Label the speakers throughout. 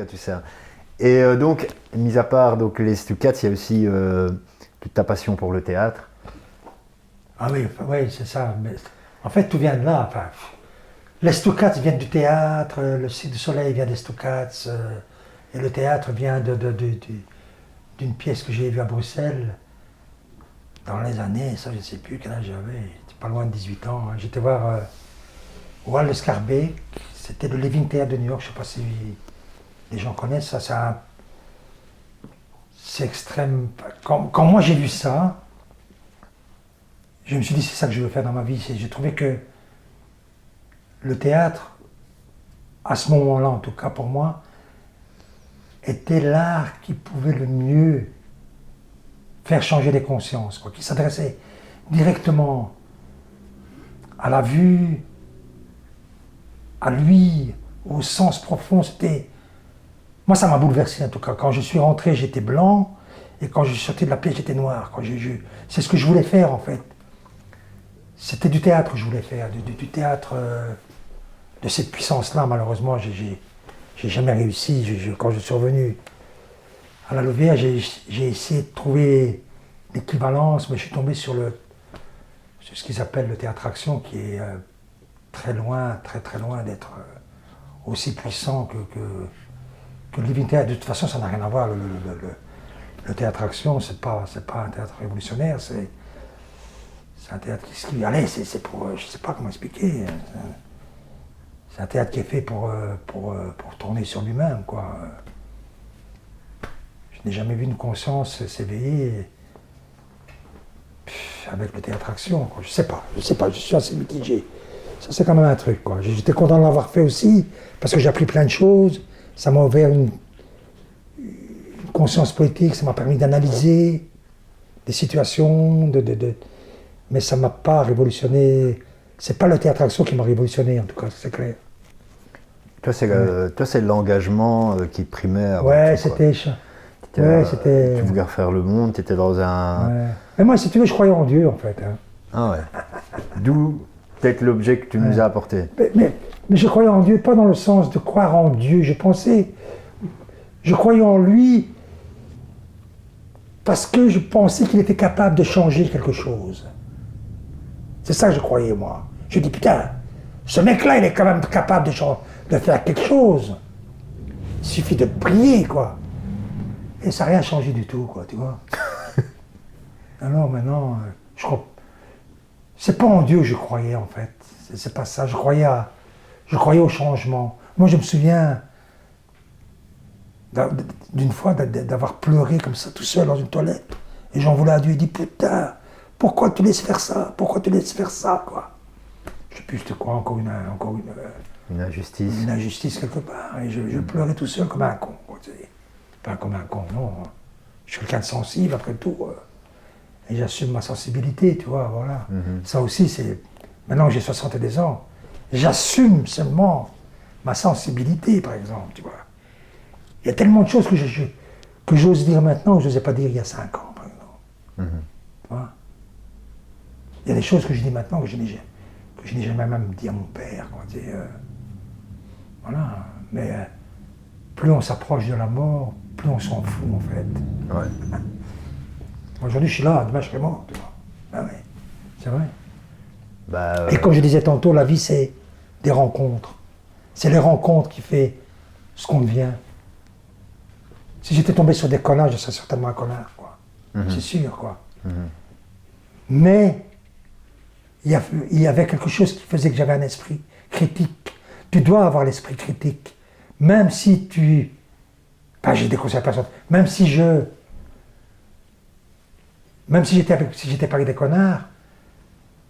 Speaker 1: cas, tu sais. Et donc, mis à part donc, les Stucats, il y a aussi toute ta passion pour le théâtre.
Speaker 2: Ah oui, oui, c'est ça. Mais, en fait, tout vient de là. Enfin, les Stucats viennent du théâtre, le Cirque du Soleil vient des Stucats, et le théâtre vient d'une pièce que j'ai vue à Bruxelles dans les années, ça je ne sais plus quel âge j'avais, j'étais pas loin de 18 ans. Hein. J'étais voir Wal le Scarbeck, c'était le Living Theatre de New York, je ne sais pas si les gens connaissent ça. C'est extrême. Quand moi j'ai vu ça, je me suis dit c'est ça que je veux faire dans ma vie. J'ai trouvé que le théâtre, à ce moment-là en tout cas pour moi, était l'art qui pouvait le mieux faire changer les consciences, quoi, qui s'adressait directement à la vue, à lui, au sens profond. Moi ça m'a bouleversé en tout cas. Quand je suis rentré j'étais blanc, et quand je suis sorti de la pièce j'étais noir. C'est ce que je voulais faire en fait. C'était du théâtre que je voulais faire, du théâtre de cette puissance-là. Malheureusement, j'ai jamais réussi. Quand je suis revenu à la Louvière, j'ai essayé de trouver l'équivalence, mais je suis tombé sur ce qu'ils appellent le théâtre action, qui est très loin d'être aussi puissant que le Living Theatre. De toute façon, ça n'a rien à voir. Le théâtre action, c'est pas un théâtre révolutionnaire, c'est un théâtre qui... Allez, c'est pour... Je sais pas comment expliquer. C'est un théâtre qui est fait pour tourner sur lui-même, quoi. Je n'ai jamais vu une conscience s'éveiller avec le théâtre action, quoi. Je sais pas, je suis assez mitigé. Ça, c'est quand même un truc, quoi. J'étais content de l'avoir fait aussi, parce que j'ai appris plein de choses. Ça m'a ouvert une conscience politique, ça m'a permis d'analyser des situations, mais ça ne m'a pas révolutionné. C'est pas le théâtre action qui m'a révolutionné, en tout cas, c'est clair.
Speaker 1: Toi, c'est l'engagement qui primait avant
Speaker 2: ouais,
Speaker 1: tout,
Speaker 2: c'était... c'était...
Speaker 1: Tu voulais refaire le monde, tu étais dans un...
Speaker 2: Ouais. Mais moi, si tu veux, je croyais en Dieu, en fait. Hein.
Speaker 1: Ah ouais. D'où peut-être l'objet que tu nous as apporté.
Speaker 2: Mais je croyais en Dieu, pas dans le sens de croire en Dieu. Je croyais en lui parce que je pensais qu'il était capable de changer quelque chose. C'est ça que je croyais, moi. Je dis, putain, ce mec-là, il est quand même capable de faire quelque chose. Il suffit de prier, quoi. Et ça n'a rien changé du tout, quoi, tu vois. Alors maintenant, je crois... C'est pas en Dieu que je croyais, en fait. C'est pas ça. Je croyais au changement. Moi, je me souviens d'une fois d'avoir pleuré comme ça, tout seul dans une toilette. Et j'en voulais à Dieu. Il dit, putain, pourquoi tu laisses faire ça? Pourquoi tu laisses faire ça, quoi? Je sais plus, c'était quoi, encore
Speaker 1: une injustice.
Speaker 2: Une injustice quelque part. Et je pleurais tout seul comme un con, quoi. Pas comme un con, non. Je suis quelqu'un de sensible, après tout. Et j'assume ma sensibilité, tu vois, voilà. Ça aussi, c'est... Maintenant que j'ai 62 ans, j'assume seulement ma sensibilité, par exemple, tu vois. Il y a tellement de choses que j'ose dire maintenant que je n'osais pas dire il y a 5 ans, par exemple. Tu vois. Il y a des choses que je dis maintenant que je n'ai jamais même dit à mon père, quoi. Voilà. Mais plus on s'approche de la mort, plus on s'en fout, en fait.
Speaker 1: Ouais.
Speaker 2: Aujourd'hui, je suis là, demain, je serai mort, tu vois. Ben oui, c'est vrai.
Speaker 1: Bah,
Speaker 2: Et comme je disais tantôt, la vie, c'est des rencontres. C'est les rencontres qui fait ce qu'on devient. Si j'étais tombé sur des connards, je serais certainement un connard, quoi. C'est sûr, quoi. Mais il y avait quelque chose qui faisait que j'avais un esprit critique. Tu dois avoir l'esprit critique. Même si tu... Enfin, j'ai des conseils à personne. Même si j'étais pas avec des connards,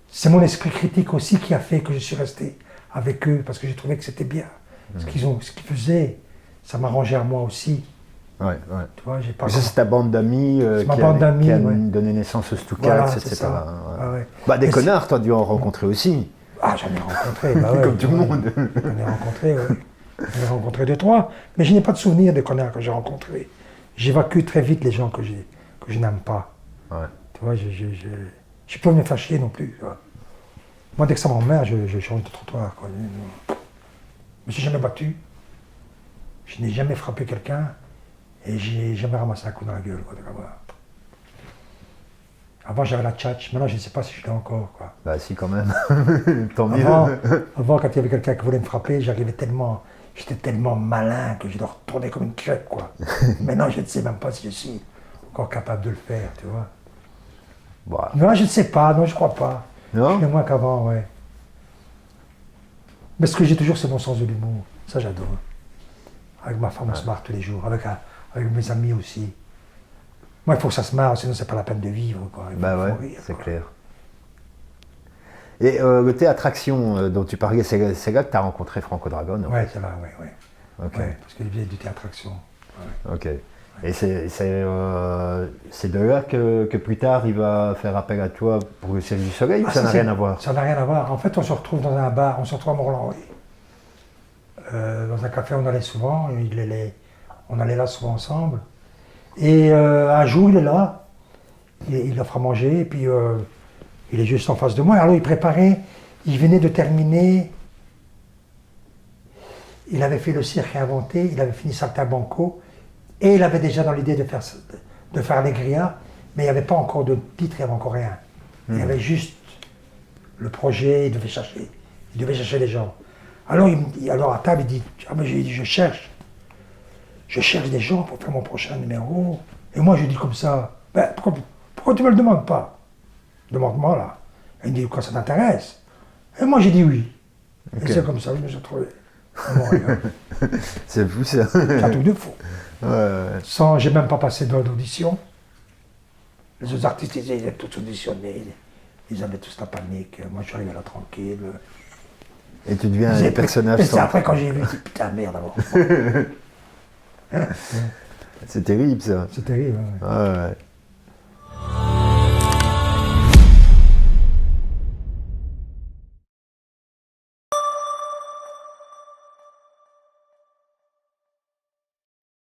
Speaker 2: c'est mon esprit critique aussi qui a fait que je suis resté avec eux, parce que j'ai trouvé que c'était bien. Ce qu'ils faisaient, ça m'arrangeait à moi aussi.
Speaker 1: Ouais.
Speaker 2: Tu vois, j'ai pas...
Speaker 1: Ça, c'est ta bande d'amis qui a donné naissance aux Stucats,
Speaker 2: voilà,
Speaker 1: etc.
Speaker 2: Ouais.
Speaker 1: Bah, des connards, tu as dû en rencontrer aussi.
Speaker 2: Ah, j'en ai rencontré, bah ouais.
Speaker 1: Comme tout le monde.
Speaker 2: J'en ai rencontré, ouais. J'en ai rencontré 2-3, mais je n'ai pas de souvenir des connards que j'ai rencontrés. J'évacue très vite les gens que je n'aime pas.
Speaker 1: Ouais.
Speaker 2: Tu vois, je peux me faire chier non plus. Tu vois. Moi, dès que ça m'emmerde, je change de trottoir, quoi. Je me suis jamais battu. Je n'ai jamais frappé quelqu'un et j'ai jamais ramassé un coup dans la gueule. Quoi, avant j'avais la tchatch, maintenant je ne sais pas si je l'ai encore. Quoi.
Speaker 1: Bah si quand même, tant mieux.
Speaker 2: Avant, quand il y avait quelqu'un qui voulait me frapper, j'étais tellement malin que je dois retourner comme une crêpe. Quoi. Maintenant je ne sais même pas si je suis encore capable de le faire, tu vois.
Speaker 1: Bah.
Speaker 2: Non, je ne sais pas, non je crois pas.
Speaker 1: Non.
Speaker 2: Je fais moins qu'avant, ouais. Mais ce que j'ai toujours, c'est mon sens de l'humour. Ça j'adore. Avec ma femme, on se marre tous les jours, avec mes amis aussi. Moi, il faut que ça se marre, sinon c'est pas la peine de vivre. Quoi.
Speaker 1: Bah ouais, c'est clair. Et le théâtre action dont tu parlais, c'est là que tu as rencontré Franco Dragon?
Speaker 2: Ouais, c'est là, ouais.
Speaker 1: Ok.
Speaker 2: Ouais, parce qu'il faisait du théâtre action. Ouais.
Speaker 1: Ok. Et c'est de là que plus tard il va faire appel à toi pour le Cirque du Soleil, ou ça n'a rien à voir?
Speaker 2: Ça n'a rien à voir. En fait, on se retrouve dans un bar, on se retrouve à Morlan, dans un café, on allait souvent, on allait là souvent ensemble. Et un jour, il est là, il offre à manger, et puis il est juste en face de moi. Alors il préparait, il venait de terminer, il avait fait le cirque inventé, il avait fini Saltimbanco, et il avait déjà dans l'idée de faire Allegria, mais il n'y avait pas encore de titre, il n'y avait encore rien. Il y avait juste le projet, il devait chercher des gens. Alors à table, il dit, je cherche des gens pour faire mon prochain numéro. Et moi je dis comme ça, ben, pourquoi tu ne me le demandes pas? Demande-moi là. Et il me dit, quoi, ça t'intéresse? Et moi j'ai dit oui. Okay. Et c'est comme ça que je me suis trouvé.
Speaker 1: C'est fou ça.
Speaker 2: C'est un truc de fou.
Speaker 1: Ouais.
Speaker 2: J'ai même pas passé d'audition. Les autres artistes, ils étaient tous auditionnés. Ils avaient tous la panique. Moi, je suis arrivé là tranquille.
Speaker 1: Et tu deviens un personnage.
Speaker 2: Et c'est après quand j'ai vu, je dis putain merde alors.
Speaker 1: C'est terrible ça.
Speaker 2: C'est terrible.
Speaker 1: Ouais.